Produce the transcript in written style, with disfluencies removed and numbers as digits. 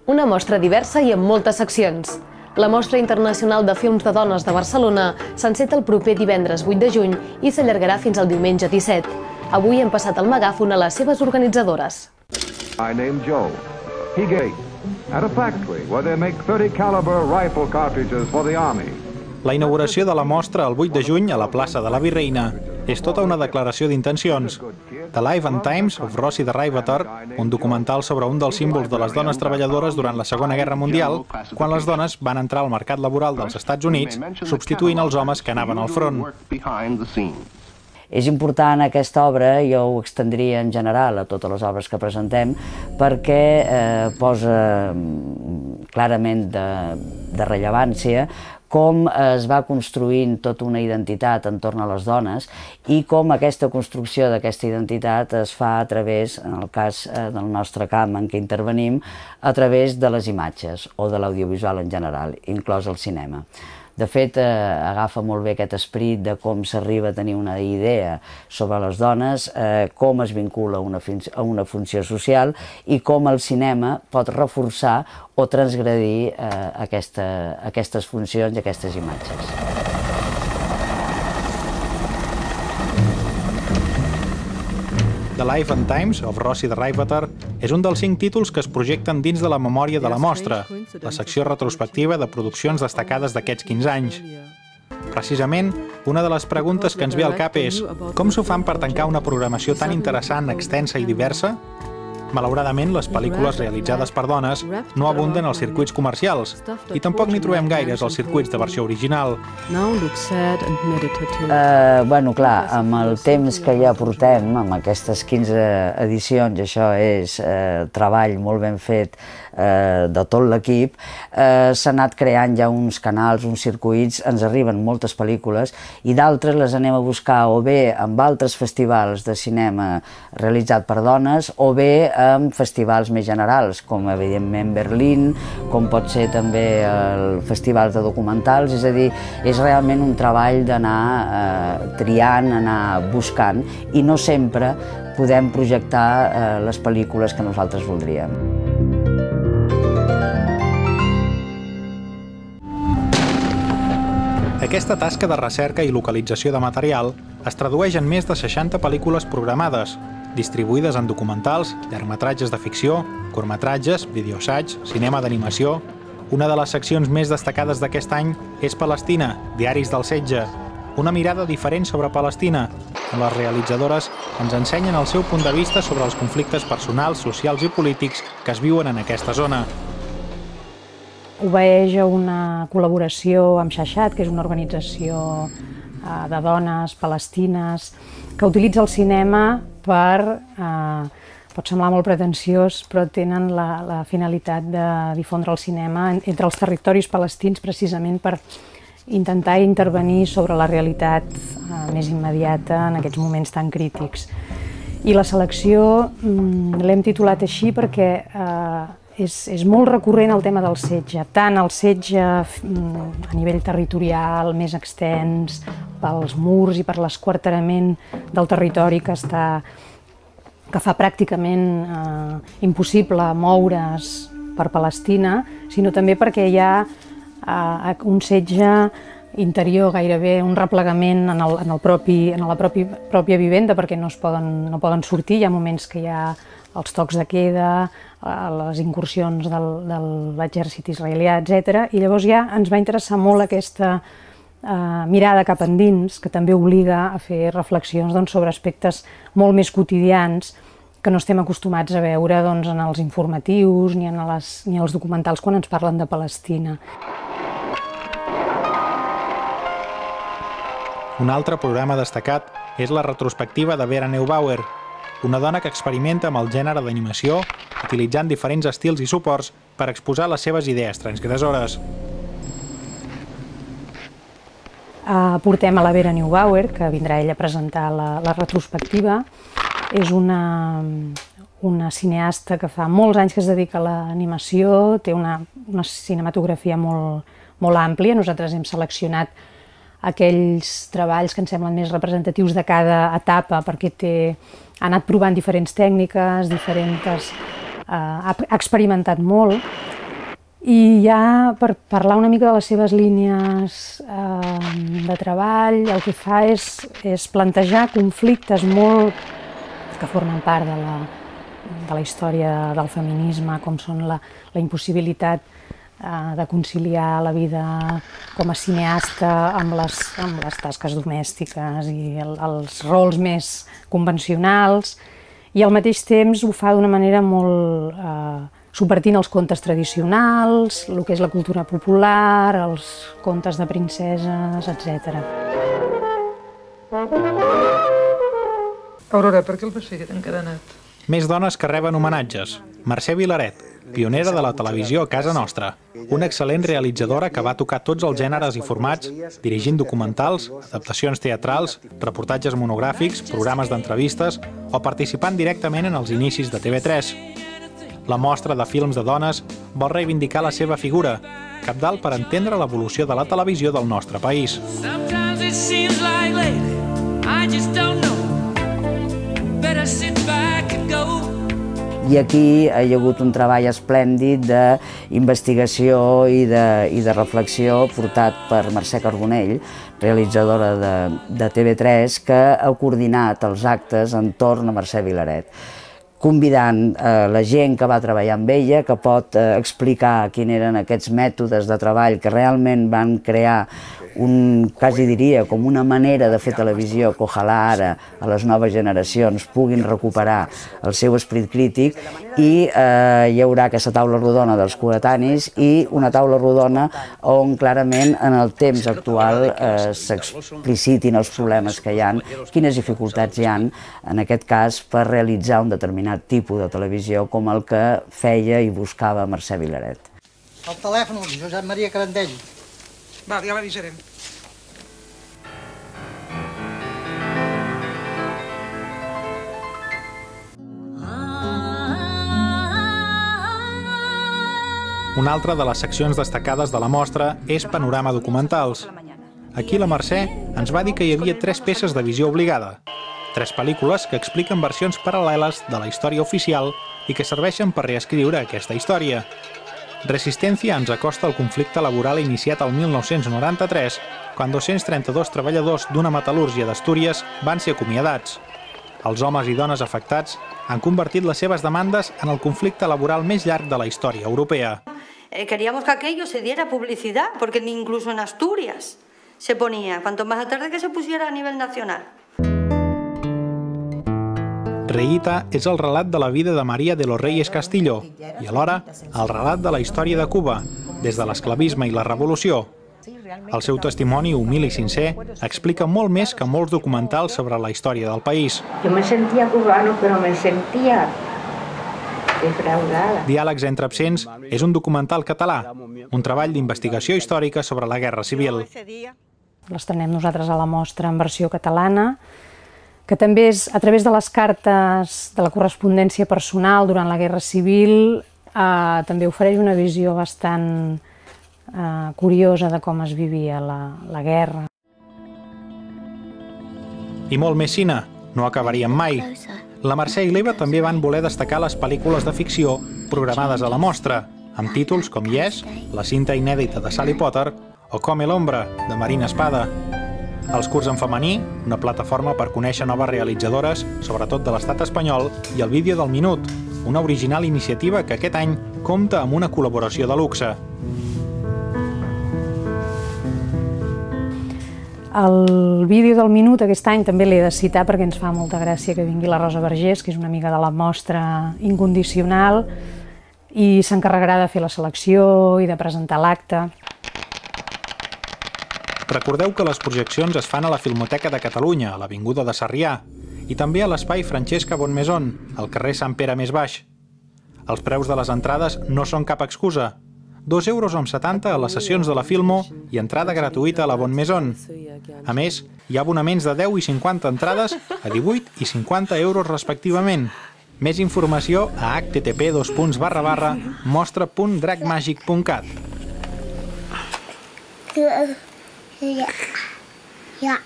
Una mostra diversa i amb moltes seccions. La Mostra Internacional de Films de Dones de Barcelona s'enceta el proper divendres 8 de juny i s'allargarà fins al diumenge 17. Avui hem passat el megàfon a les seves organitzadores. I named Joe. He gave at a factory where they make 30 caliber rifle cartridges for the army. La inauguració de la mostra el 8 de juny a la plaça de la Virreina és tota una declaració d'intencions. The Life and Times of Rosie the Riveter, un documental sobre un dels símbols de les dones treballadores durant la Segona Guerra Mundial, quan les dones van entrar al mercat laboral dels Estats Units, substituint els homes que anaven al front. És important aquesta obra, jo ho extendria en general a totes les obres que presentem, perquè posa clarament de rellevància com es va construint tota una identitat entorn a les dones i com aquesta construcció d'aquesta identitat es fa a través, en el cas del nostre camp en què intervenim, a través de les imatges o de l'audiovisual en general, inclòs el cinema. De fet, agafa molt bé aquest esperit de com s'arriba a tenir una idea sobre les dones, com es vincula a una funció social i com el cinema pot reforçar o transgredir aquestes funcions i aquestes imatges. The Life and Times of Rosie the Riveter és un dels 5 títols que es projecten dins de la memòria de la mostra, la secció retrospectiva de produccions destacades d'aquests 15 anys. Precisament, una de les preguntes que ens ve al cap és com s'ho fan per tancar una programació tan interessant, extensa i diversa? Malauradament, les pel·lícules realitzades per dones no abunden als circuits comercials i tampoc n'hi trobem gaires als circuits de versió original. Bueno, clar, amb el temps que ja portem, amb aquestes 15 edicions, això és treball molt ben fet de tot l'equip, s'ha anat creant ja uns canals, uns circuits, ens arriben moltes pel·lícules i d'altres les anem a buscar o bé amb altres festivals de cinema realitzat per dones o bé amb festivals més generals, com evidentment Berlín, com pot ser també el festival de documentals, és a dir, és realment un treball d'anar triant, anar buscant i no sempre podem projectar les pel·lícules que nosaltres voldríem. Aquesta tasca de recerca i localització de material es tradueix en més de 60 pel·lícules programades, distribuïdes en documentals, llargmetratges de ficció, curtmetratges, videoassaig, cinema d'animació. Una de les seccions més destacades d'aquest any és Palestina, Diaris del setge, una mirada diferent sobre Palestina, on les realitzadores ens ensenyen el seu punt de vista sobre els conflictes personals, socials i polítics que es viuen en aquesta zona. Obeeix a una col·laboració amb Xaxat, que és una organització de dones palestines que utilitza el cinema pot semblar molt pretensiós, però tenen la finalitat de difondre el cinema entre els territoris palestins precisament per intentar intervenir sobre la realitat més immediata en aquests moments tan crítics. I la selecció l'hem titulat així perquè és molt recurrent el tema del setge, tant el setge a nivell territorial, més extens, pels murs i per l'esquarterament del territori que fa pràcticament impossible moure's per Palestina, sinó també perquè hi ha un setge interior, gairebé un replegament en la pròpia vivenda perquè no poden sortir, hi ha moments que hi ha els tocs de queda, les incursions de l'exèrcit israelià, etc. I llavors ja ens va interessar molt aquesta mirada cap endins, que també obliga a fer reflexions sobre aspectes molt més quotidians que no estem acostumats a veure en els informatius ni als documentals quan ens parlen de Palestina. Un altre programa destacat és la retrospectiva de Vera Neubauer, una dona que experimenta amb el gènere d'animació, utilitzant diferents estils i suports per exposar les seves idees transgressores. Portem a la Vera Neubauer, que vindrà ella a presentar la retrospectiva. És una cineasta que fa molts anys que es dedica a l'animació, té una cinematografia molt àmplia. Nosaltres hem seleccionat aquells treballs que ens semblen més representatius de cada etapa, perquè ha anat provant diferents tècniques, diferents ha experimentat molt, i ja per parlar una mica de les seves línies de treball, el que fa és plantejar conflictes que formen part de la història del feminisme, com són la impossibilitat de conciliar la vida com a cineasta amb les tasques domèstiques i els rols més convencionals, i al mateix temps ho fa d'una manera molt subvertint els contes tradicionals, el que és la cultura popular, els contes de princeses, etc. Aurora, per què el vas fer encadenat? Més dones que reben homenatges. Mercè Vilaret, pionera de la televisió a casa nostra. Una excel·lent realitzadora que va tocar tots els gèneres i formats, dirigint documentals, adaptacions teatrals, reportatges monogràfics, programes d'entrevistes o participant directament en els inicis de TV3. La mostra de films de dones vol reivindicar la seva figura, cabdal per entendre l'evolució de la televisió del nostre país. I aquí hi ha hagut un treball esplèndid d'investigació i de reflexió portat per Mercè Carbonell, realitzadora de TV3, que ha coordinat els actes entorn a Mercè Vilaret, convidant la gent que va treballar amb ella, que pot explicar quins eren aquests mètodes de treball que realment van crear quasi diria, com una manera de fer televisió que ojalà ara a les noves generacions puguin recuperar el seu esperit crític, i hi haurà aquesta taula rodona dels coetanis i una taula rodona on clarament en el temps actual s'explicitin els problemes que hi ha, quines dificultats hi ha, en aquest cas, per realitzar un determinat tipus de televisió com el que feia i buscava Mercè Vilaret. El telèfon, Josep Maria Carandell. Val, ja l'avisarem. Una altra de les seccions destacades de la mostra és Panorama Documentals. Aquí la Mercè ens va dir que hi havia 3 peces de visió obligada, 3 pel·lícules que expliquen versions paral·leles de la història oficial i que serveixen per reescriure aquesta història. Resistencia ens acosta al conflicte laboral iniciat el 1993, quan 232 treballadors d'una metal·lúrgia d'Astúries van ser acomiadats. Els homes i dones afectats han convertit les seves demandes en el conflicte laboral més llarg de la història europea. Queríamos que aquello se diera publicidad, porque incluso en Asturias se ponía, cuanto más tarde que se pusiera a nivel nacional. Reita és el relat de la vida de María de los Reyes Castillo i alhora el relat de la història de Cuba, des de l'esclavisme i la revolució. El seu testimoni, humil i sincer, explica molt més que molts documentals sobre la història del país. Yo me sentía cubano, pero me sentía defraudada. Diàlegs entre absents és un documental català, un treball d'investigació històrica sobre la Guerra Civil. L'estrenem nosaltres a la mostra en versió catalana, que també és a través de les cartes de la correspondència personal durant la Guerra Civil, també ofereix una visió bastant curiosa de com es vivia la guerra. I molt més cine, no acabaríem mai. La Mercè i l'Eva també van voler destacar les pel·lícules de ficció programades a la mostra, amb títols com Yes, la cinta inèdita de Sally Potter, o Come l'ombra, de Marina Espada. Els Curts en femení, una plataforma per conèixer noves realitzadores, sobretot de l'estat espanyol, i el Vídeo del minut, una original iniciativa que aquest any compta amb una col·laboració de luxe. El vídeo del minut aquest any també l'he de citar perquè ens fa molta gràcia que vingui la Rosa Vergés, que és una amiga de la mostra incondicional, i s'encarregarà de fer la selecció i de presentar l'acte. Recordeu que les projeccions es fan a la Filmoteca de Catalunya, a l'Avinguda de Sarrià, i també a l'espai Francesca Bonmaison, al carrer Sant Pere més baix. Els preus de les entrades no són cap excusa. 2,70 € a les sessions de la Filmo i entrada gratuïta a la Bonmaison. A més, hi ha abonaments de 10 i 50 entrades a 18 i 50 € respectivament. Més informació a http://mostra.dragmagic.cat. Ja.